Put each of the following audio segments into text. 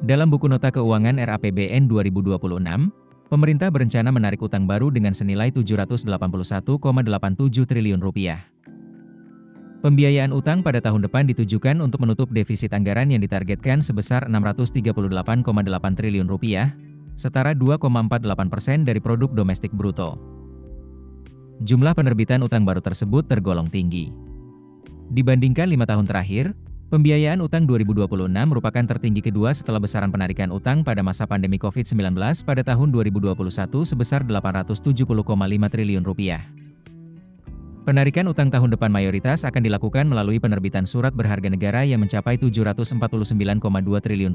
Dalam buku nota keuangan RAPBN 2026, pemerintah berencana menarik utang baru dengan senilai Rp781,87 triliun. Pembiayaan utang pada tahun depan ditujukan untuk menutup defisit anggaran yang ditargetkan sebesar Rp638,8 triliun, setara 2,48% dari produk domestik bruto. Jumlah penerbitan utang baru tersebut tergolong tinggi. Dibandingkan 5 tahun terakhir, pembiayaan utang 2026 merupakan tertinggi kedua setelah besaran penarikan utang pada masa pandemi COVID-19 pada tahun 2021 sebesar Rp870,5 triliun. Penarikan utang tahun depan mayoritas akan dilakukan melalui penerbitan surat berharga negara yang mencapai Rp749,2 triliun,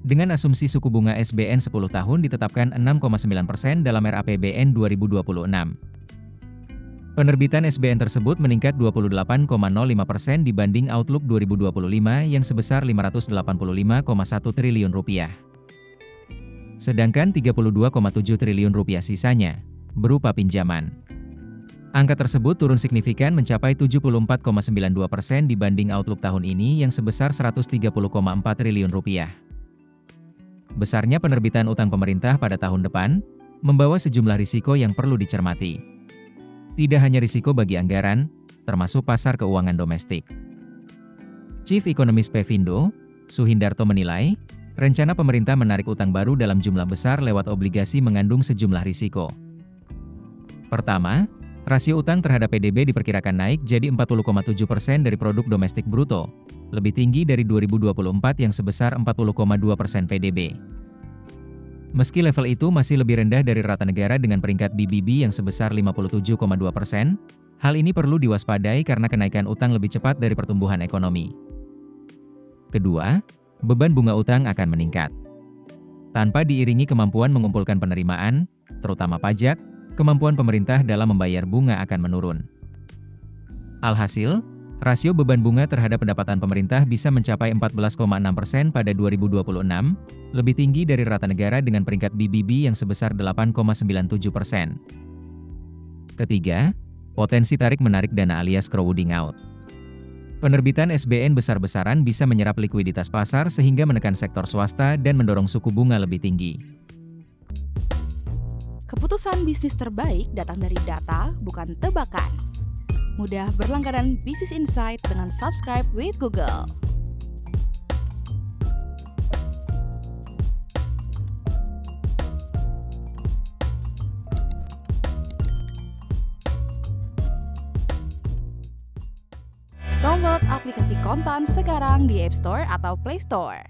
dengan asumsi suku bunga SBN 10 tahun ditetapkan 6,9% dalam RAPBN 2026. Penerbitan SBN tersebut meningkat 28,05% dibanding Outlook 2025 yang sebesar Rp585,1 triliun. Sedangkan Rp32,7 triliun sisanya berupa pinjaman. Angka tersebut turun signifikan mencapai 74,92% dibanding Outlook tahun ini yang sebesar Rp130,4 triliun. Besarnya penerbitan utang pemerintah pada tahun depan membawa sejumlah risiko yang perlu dicermati. Tidak hanya risiko bagi anggaran, termasuk pasar keuangan domestik. Chief Economist Pevindo, Suhindarto menilai, rencana pemerintah menarik utang baru dalam jumlah besar lewat obligasi mengandung sejumlah risiko. Pertama, rasio utang terhadap PDB diperkirakan naik jadi 40,7% dari produk domestik bruto, lebih tinggi dari 2024 yang sebesar 40,2% PDB. Meski level itu masih lebih rendah dari rata negara dengan peringkat BBB yang sebesar 57,2%, hal ini perlu diwaspadai karena kenaikan utang lebih cepat dari pertumbuhan ekonomi. Kedua, beban bunga utang akan meningkat. Tanpa diiringi kemampuan mengumpulkan penerimaan, terutama pajak, kemampuan pemerintah dalam membayar bunga akan menurun. Alhasil, rasio beban bunga terhadap pendapatan pemerintah bisa mencapai 14,6% pada 2026, lebih tinggi dari rata negara dengan peringkat BBB yang sebesar 8,97%. Ketiga, potensi tarik-menarik dana alias crowding out. Penerbitan SBN besar-besaran bisa menyerap likuiditas pasar sehingga menekan sektor swasta dan mendorong suku bunga lebih tinggi. Keputusan bisnis terbaik datang dari data, bukan tebakan. Mudah berlangganan Business Insight dengan subscribe with Google. Download aplikasi Kontan sekarang di App Store atau Play Store.